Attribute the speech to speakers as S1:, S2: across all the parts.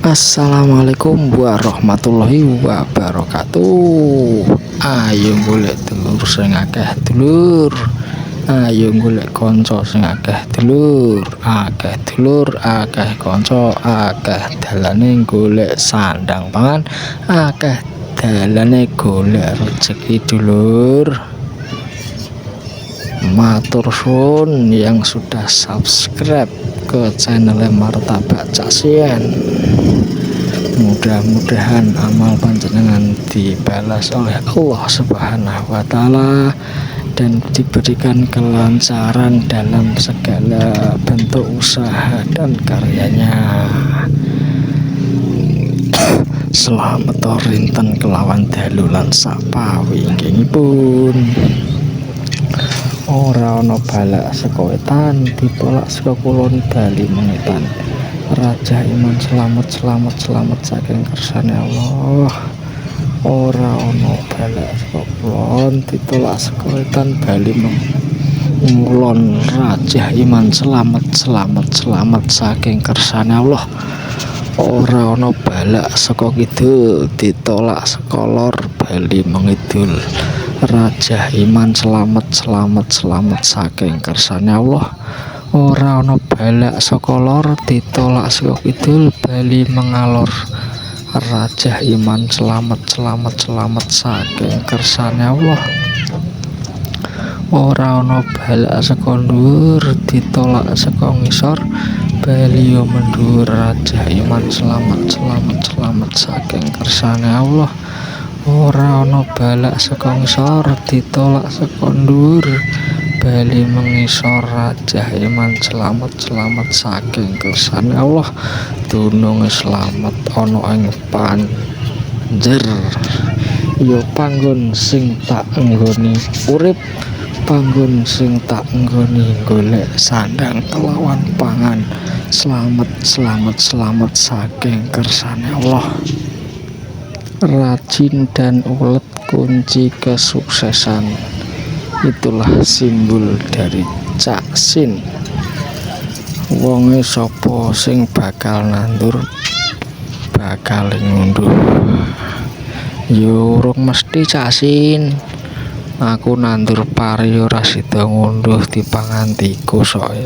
S1: Assalamualaikum warahmatullahi wabarakatuh. Ayo golek dulur sing akeh dulur. Ayo golek kanca sing akeh dulur. Akeh dulur, akeh kanca, akeh dalane golek sandang pangan, akeh dalane golek rezeki dulur. Matur suwun yang sudah subscribe ke channel Martabak Casian. Mudah-mudahan amal panjenengan dibalas oleh Allah Subhanahu wa Ta'ala dan diberikan kelancaran dalam segala bentuk usaha dan karyanya. Selamat rinten kelawan dalu lan sapawi inggihipun. Ora ana balak saka wetan ditolak saka kulon bali mengetan. Raja iman selamat saking kersane Allah. Ora ana balak saka kulon ditolak saka wetan bali mulon. Raja iman selamat saking kersane Allah. Ora ana balak saka kidul ditolak saka lor bali mengidul. Raja iman selamat saking kersane Allah. Ora ana balak saka lor ditolak saka kidul bali mengalor. Raja iman selamat saking kersane Allah. Ora ana balak saka dhuwur ditolak saka ngisor bali yo mendhuwur. Raja iman selamat saking kersane Allah. Ora ana balak saka ngisor ditolak saka dhuwur bali mengisor. Raja iman selamat saking kersane Allah. Dunung slamet ana ing panjer ya panggon sing tak enggoni urip, panggon sing tak enggoni golek sandang kelawan pangan. Selamat saking kersane Allah. Rajin dan ulet kunci kesuksesan. Itulah simbol dari Caksin. Wonge sapa sing bakal nandur bakal ngunduh. Yo urung mesti Caksin. Aku nandur pari ora sida ngunduh dipangan tikus soe.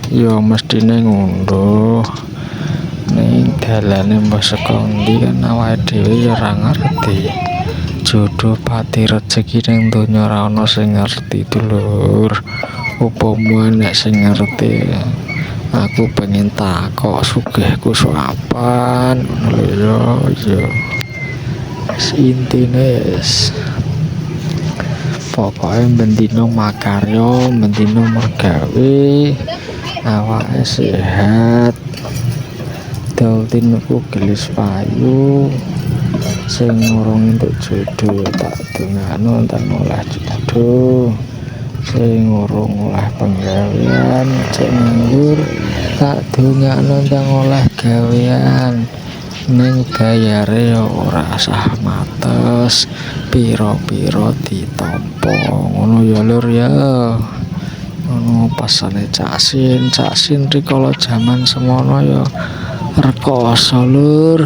S1: Yo mestine ngunduh ning dalane mbah saka endi kan awake dhewe ya ora ngerti. Jodoh pati rezeki ning donya ora ana sing ngerti dulur. Upama nek sing ngerti aku pengen takok sugihku soapan ngono lho ya. Intine pokoke bendino makarya, bendino mergawe, awake sehat, daltinku gelis payu. Sing ngurung entuk jodoh tak dongakno tak oleh jodoh. Sing ngurung oleh penggawean cek nganggur tak dongakno tak oleh gawean. Ning bayare ora sah mates, pira-pira ditampa ngono ya lur ya. Ngono pasane Caksin rikala jaman semono ya rekoso lur.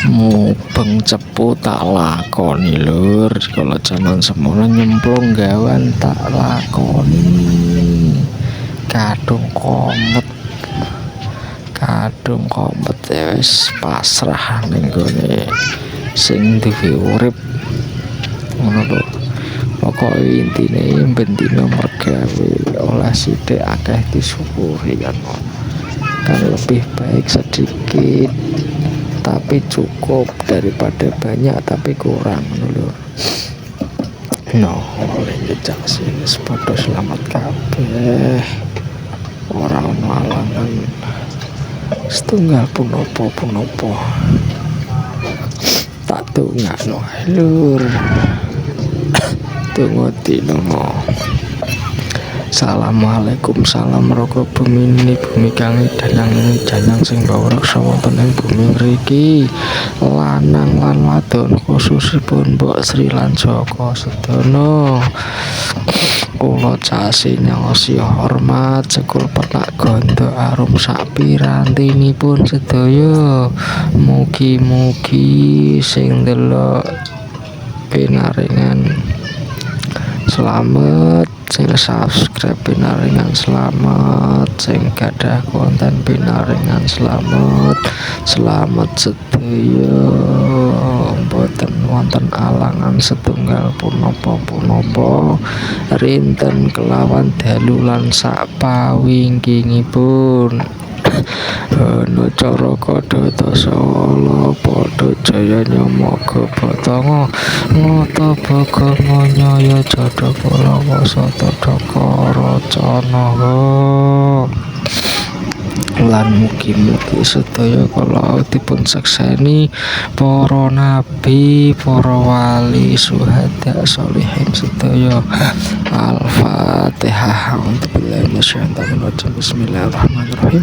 S1: Mubeng cepu tak lakoni lur. Kalau jaman semono nyemplung gawan tak lakoni. Kadung komet wis pasrah ning gone sing duwe urip ngono lho. Pokoke intine bendina mergawe oleh sithik akeh disyukuri kan. Kan lebih baik sedikit tapi cukup daripada banyak tapi kurang lho. No, oleh Caksin sepodo selamat kabeh. Ora ono alangan setunggal punopo tak dongakno lur. Tunggu dinono. Assalamualaikum, salam roko bumi kang danang sing bawa reksa wonten ing bumi mriki. Lanang lan wadon khususipun Mbok Sri lan Joko Sedono. Kula casi nyosi hormat sekul petak gondo arum sak pirantinipun sedaya. Mugi-mugi sing ndelok pinaringan slamet, sing subscribe pinaringan slamet, sing gadah konten pinaringan slamet. Selamat sedaya, mboten wonten alangan setunggal punapa-punapa rinten kelawan dalu lan sapawingkingipun. Ana cara kadata sala padha jaya nyamoga bathanga ngata baga nganyaya jadha kala wasata dakara canaha. Lan mugi-mugi sedaya kala dipun sekseni para nabi, para wali, syuhada, sholihin sedaya. Al-Fatihah. A'udzubillahi minasyaitonir rajim. Bismillahirrahmanirrahim.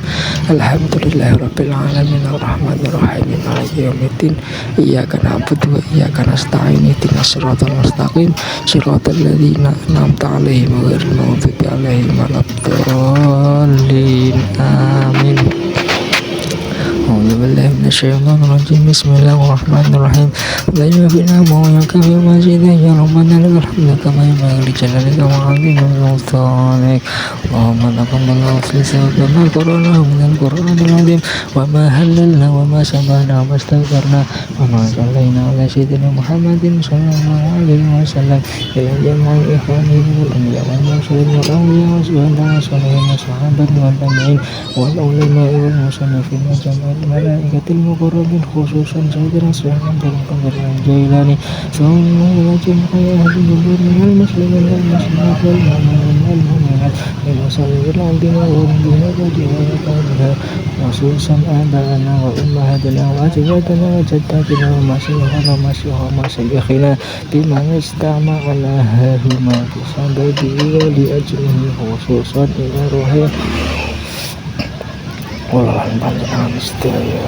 S1: Alhamdulillahirabbil alamin arrahmanir rahim maliki yaumiddin. Iyyaka na'budu wa iyyaka nasta'in. Ihdinas siratal mustaqim. Shiratal ladzina an'amta 'alaihim ghairil maghdubi 'alaihim waladdallin. Amin. A'udzubillahi minasyaitonir rajim. Bismillahirrahmanirrahim. La ilaha illa huwa al-hayyul qayyum. Ya rabbana lakal hamdu kama yanbaghi li jalalika wa 'azimi sultanik. Allahumma taqabbal awsalisana al-Qur'ana minal Qur'anil 'azim wa ma halalna wa ma sabana wa astaghfarna wa ma sallaina ala sayyidina Muhammadin sallallahu alaihi wasallam ila jami'i ikhwanihi wal anbiya wal mursalin wal awliya wa syuhada wa salihin wa sahabat wa tabi'in wal ulama wal musannifin wa jami'il malaikatil muqarrabin khususan sayyidina Syekh Jailani sallallahu alaihi wasallam minal muslimin wal muslimat wal mu'minin wal mu'minat wa sallallahu alaihi wasallam khususan abana wa ummahatina wa ajdatina wa jaddatina wa masyihana wa masyikhina biman istama'na huma bisababi wa li ajlihi khususan ila ruhi wallahi panjenengan sedaya.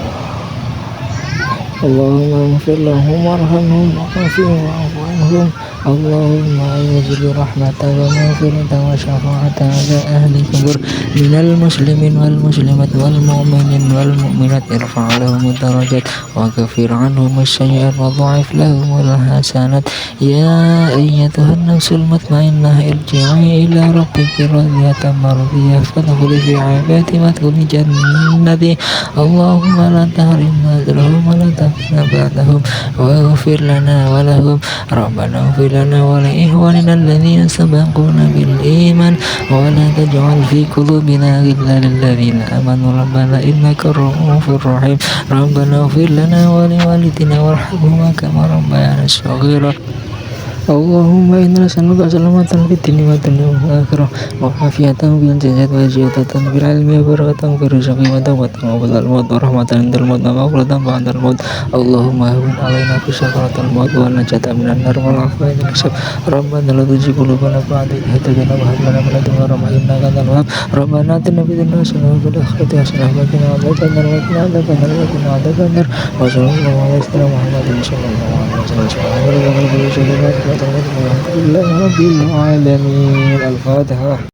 S1: Allahumma ighfir lahum warhamhum wa'afihim wa'fu anhum. Allahumma anzil rahmatan wa maghfiratan wa syafa'atan ala ahli kubur minal muslimin wal muslimat wal mu'minin wal mu'minat irfa' lahum darajat wa ghafir anhum as-sayyi'at wa dha'if lahum al-hasanat. Ya ayyatuhan nafsul mutmainnah irji'i ila rabbiki radiyatan mardiyah fadkhuli fi 'ibadi wadkhuli jannati. Allahumma la tahrimna ajrahum wa la tafna ba'dahum wa ghafir lana wa lahum. Rabbana ighfir lana wa li ikhwanina alladhina sabaquna bil iman wa la taj'al fi qulubina ghillan lil ladzina amanu rabbana innaka ra'ufur rahim. Rabbana ighfir lana wa li walidina warhamhuma kama rabbayana shaghira. Allahumma inna nas'aluka salamatan fid dunya wad akhirah wa afiyatan fil jasad wa ziyadatan fil ilmi wa barakatan fil rizqi wa tawbatan wa badal maut wa rahmatan indal maut wa maghfiratan ba'dal maut. Allahumma hawwin 'alaina fi sakaratil maut wa najatan minan nar wal afwa min hisab. Rabbana la tuzigh qulubana ba'da idh hadaytana wa hab lana min ladunka rahmah innaka antal wahhab. Rabbana atina fid dunya hasanah wa fil akhirati hasanah wa qina adzaban nar wa qina adzaban nar wa sallallahu alaihi wa sallam Muhammadin sallallahu alaihi wasallam. Subhanallah wa bihamdihi. Alhamdulillah rabbil alamin. Al-Fatihah.